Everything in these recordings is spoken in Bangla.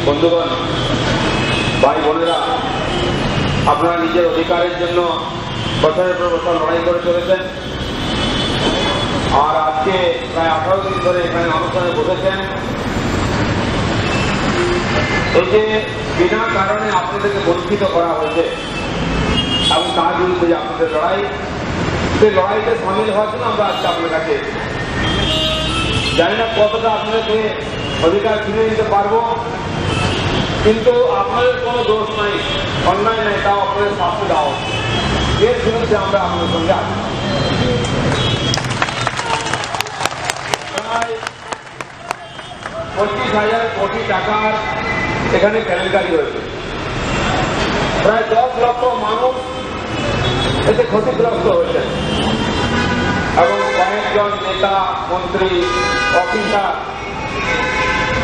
বন্ধুগণ, ভাই বোনেরা, আপনারা নিজের অধিকারের জন্য বছরের পর বছর লড়াই করে চলেছেন। আর আজকে প্রায় 18 দিন ধরে এখানে অনুষ্ঠানে বসেছেন। এই যে বিনা কারণে আপনাদেরকে বঞ্চিত করা হয়েছে এবং তার বিরুদ্ধে যে আপনাদের লড়াই, সেই লড়াইতে সামিল হওয়ার জন্য আমরা আজকে আপনার কাছে জানি না কতটা আপনাদেরকে অধিকার ফিরে নিতে পারবো, কিন্তু আপনাদের কোনো দোষ নাই, অন্যায় নাই, তাও আপনাদের শাস্তি দেওয়া এর বিরুদ্ধে আমরা আপনাদের সঙ্গে আছি। প্রায় 25,000 কোটি টাকার এখানে কেলেঙ্কারি হয়েছে। প্রায় 10 লক্ষ মানুষ এতে ক্ষতিগ্রস্ত হয়েছে এবং কয়েকজন নেতা, মন্ত্রী, অফিসার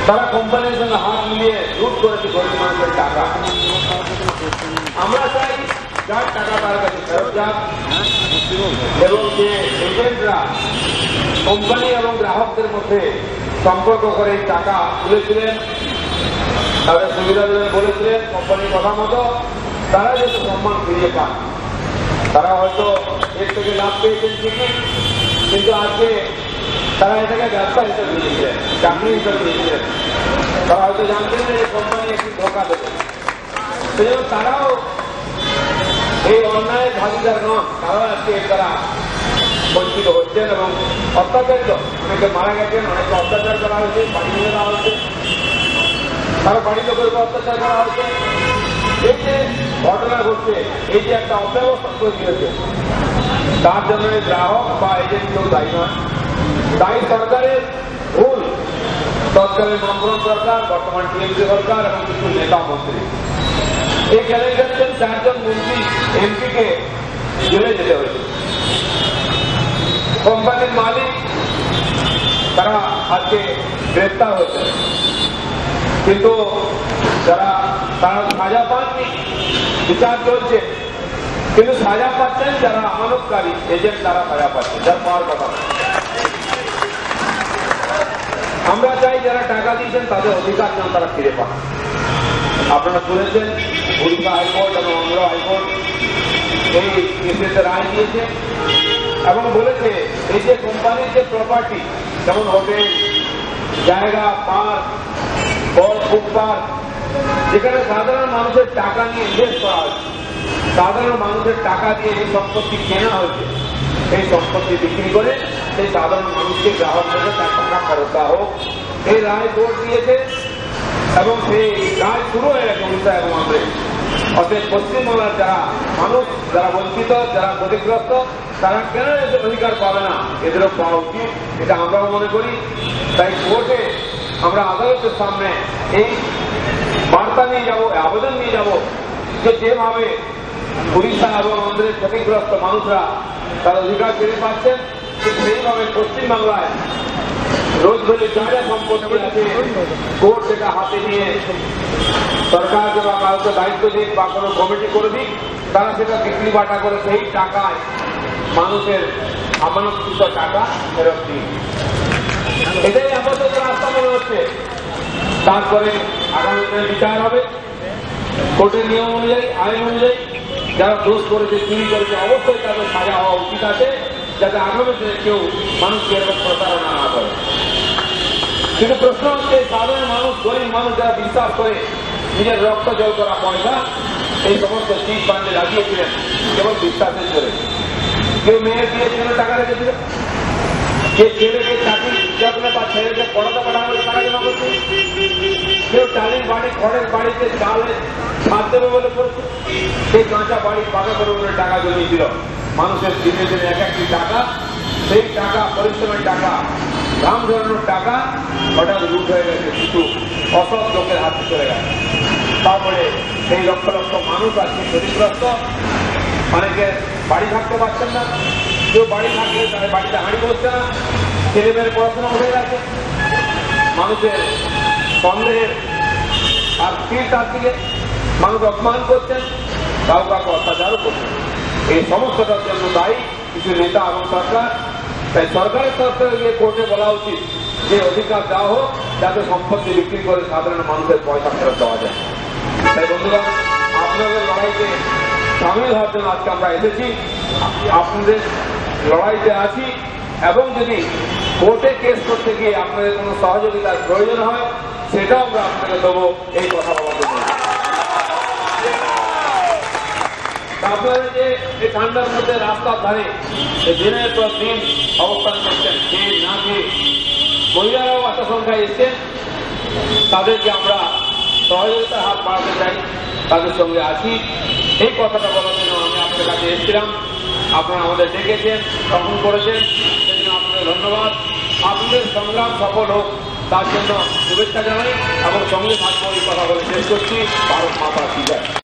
তারা কোম্পানির সঙ্গে হাত মিলিয়ে লুট করেছে গরিব মানুষের টাকা। আমরা চাই যার টাকা তার কাছে ফেরত যাক এবং যে এজেন্টরা কোম্পানি এবং গ্রাহকদের মধ্যে সম্পর্ক করে টাকা তুলেছিলেন, তাদের সুবিধা দেবেন বলেছিলেন কোম্পানির কথা মতো, তারা যেহেতু সম্মান ফিরিয়ে পান। তারা হয়তো এর থেকে লাভ পেয়েছেন ঠিকই, কিন্তু আজকে তারা এটাকে ব্যবসা হিসেবে নিয়েছিলেন, চাকরি হিসেবে নিয়েছিলেন। তারা হয়তো জানতেন যে কোম্পানি একটি ধোকা দেবে, সেজন্য তারাও এই অন্যায়ের ভাগিদার নন। তারাও আজকে এর দ্বারা বঞ্চিত হচ্ছেন এবং অত্যাচারিত। অনেকে মারা গেছেন, অনেকে অত্যাচার করা হয়েছে, বাড়ি নিয়ে দেওয়া হয়েছে, তারা বাড়ির লোকের উপর অত্যাচার করা হয়েছে। এই যে ঘটনা ঘটছে, এই যে একটা অব্যবস্থা তৈরি হয়েছে, তার জন্য গ্রাহক বা এজেন্ট কেউ দায়ী নয়, দায়ী সরকারের ভুল। তৎকালীন বামফ্রন্ট সরকার, বর্তমান টিএমসি সরকার এবং কিছু নেতা মন্ত্রী। এই কেলেঙ্কারিতে 4 জন মন্ত্রী, এমপিকে জেলে যেতে হয়েছে। কোম্পানির মালিক তারা আজকে গ্রেফতার হয়েছে, কিন্তু তারা সাজা পাননি, বিচার চলছে। কিন্তু সাজা পাচ্ছেন যারা আমানতকারী এজেন্ট, তারা সাজা পাচ্ছেন, যার পাওয়ার কথা না। আমরা চাই যারা টাকা দিয়েছেন তাদের অধিকার যেন তারা ফিরে পান। আপনারা শুনেছেন উড়িষ্যা হাইকোর্ট এবং অন্ধ্র হাইকোর্ট এই কেসেতে রায় দিয়েছে এবং বলেছে এই যে কোম্পানির যে প্রপার্টি, যেমন হোটেল, জায়গা, পার্ক, বড় ফুটপাথ, যেখানে সাধারণ মানুষের টাকা নিয়ে ইনভেস্ট করা হয়েছে, সাধারণ মানুষের টাকা দিয়ে যে সম্পত্তি কেনা হয়েছে, এই সম্পত্তি বিক্রি করে সেই সাধারণ মানুষকে, গ্রাহকদের তার টাকা ফেরত দেওয়া হোক, এই রায় কোর্ট দিয়েছে এবং সেই রায় শুরু হয়ে গেছে উড়িষ্যা এবং আন্ধ্রে। অতএব পশ্চিমবাংলার যারা মানুষ, যারা বঞ্চিত, যারা ক্ষতিগ্রস্ত, তারা কেন এদের অধিকার পাবে না? এদেরও পাওয়া উচিত, এটা আমরাও মনে করি। তাই কোর্টে আমরা আদালতের সামনে এই বার্তা নিয়ে যাব, আবেদন নিয়ে যাব যে যেভাবে উড়িষ্যা এবং আন্ধ্রের ক্ষতিগ্রস্ত মানুষরা তার অধিকার ফিরে পাচ্ছেন, ঠিক সেইভাবে পশ্চিমবাংলায় রোজ ভেলে যা যা সম্পত্তি আছে, কোর্ট সেটা হাতে নিয়ে সরকারকে বা কাউকে দায়িত্ব দিক বা কোনো কমিটি করে দিক, তারা সেটা বিক্রি বাটা করে সেই টাকায় মানুষের আমানতকৃত টাকা ফেরত দিন। এটাই আপাতত রাস্তা মনে হচ্ছে। তারপরে আগামী দিনে বিচার হবে কোর্টের নিয়ম অনুযায়ী, আইন অনুযায়ী। যারা দোষ করেছে, চুরি করেছে, অবশ্যই তাদের সাজা হওয়া উচিত আছে, যাতে আগামী দিনে কেউ মানুষকে এরকম প্রতারণা না করে। কিন্তু প্রশ্ন হচ্ছে, সাধারণ মানুষ, গরিব মানুষ যারা বিশ্বাস করে নিজের রক্ত জল করা পয়সা এই সমস্ত চিজ ফান্ডে লাগিয়েছিলেন, কেবল বিশ্বাসের জোরে। কেউ মেয়ের বিয়ের জন্য টাকা রেখেছিল, যে ছেলেকে চাকরি যত্নে বা ছেলেকে পড়াতে পাঠানো টাকা জমা করছে, কেউ চালের বাড়ি, খড়ের বাড়িতে চালে ছাদ দেবে বলে করছে, সেই কাঁচা বাড়ি পাকা করে বলে টাকা জমিয়েছিল। মানুষের দিনে দিনে এক একটি টাকা, সেই টাকা পরিশ্রমের টাকা, দাম ধরানোর টাকা হঠাৎ লুট হয়ে গেছে, কিছু অসৎ লোকের হাতে চলে গেছে। তারপরে সেই লক্ষ লক্ষ মানুষ আজকে ক্ষতিগ্রস্ত। অনেকে বাড়ি থাকতে পারছেন না, কেউ বাড়ি থাকলে তাদের বাড়িতে হাঁড়ি বসছে না, ছেলে মেয়ের পড়াশোনা হয়ে গেছে। মানুষের সন্দেহের আর স্থির তার দিকে মানুষ অপমান করছেন, কাউ কাউকে অত্যাচারও করছেন। এই সমস্যাটার জন্য দায়ী কিছু নেতা এবং সরকার। তাই সরকারের তরফ থেকে গিয়ে কোর্টে বলা উচিত যে অধিকার দেওয়া হোক যাতে সম্পত্তি বিক্রি করে সাধারণ মানুষের পয়সা ফেরত দেওয়া যায়। তাই বন্ধুরা, আপনাদের লড়াইতে সামিল হওয়ার জন্য আজকে আমরা এসেছি, আপনাদের লড়াইতে আছি এবং যদি কোর্টে কেস করতে গিয়ে আপনাদের কোনো সহযোগিতার প্রয়োজন হয় সেটাও আমরা আপনাকে দেবো এই কথা বলার জন্য। আপনারা যে এই ঠান্ডার মধ্যে রাস্তার ধারে দিনের পর দিন অবস্থান করছেন, খেয়ে না খেয়ে মহিলারাও এত সংখ্যায় এসছেন, তাদেরকে আমরা সহযোগিতার হাত বাড়াতে চাই, তাদের সঙ্গে আছি। এই কথাটা বলার জন্য আমি আপনাদের কাছে এসেছিলাম। আপনারা আমাদের ডেকেছেন, গ্রহণ করেছেন, সেজন্য আপনাদের ধন্যবাদ। আপনাদের সংগ্রাম সফল হোক তার জন্য শুভেচ্ছা জানাই এবং সঙ্গে থাকবো এই কথা বলে শেষ করছি। ভারত মাতা কি জয়।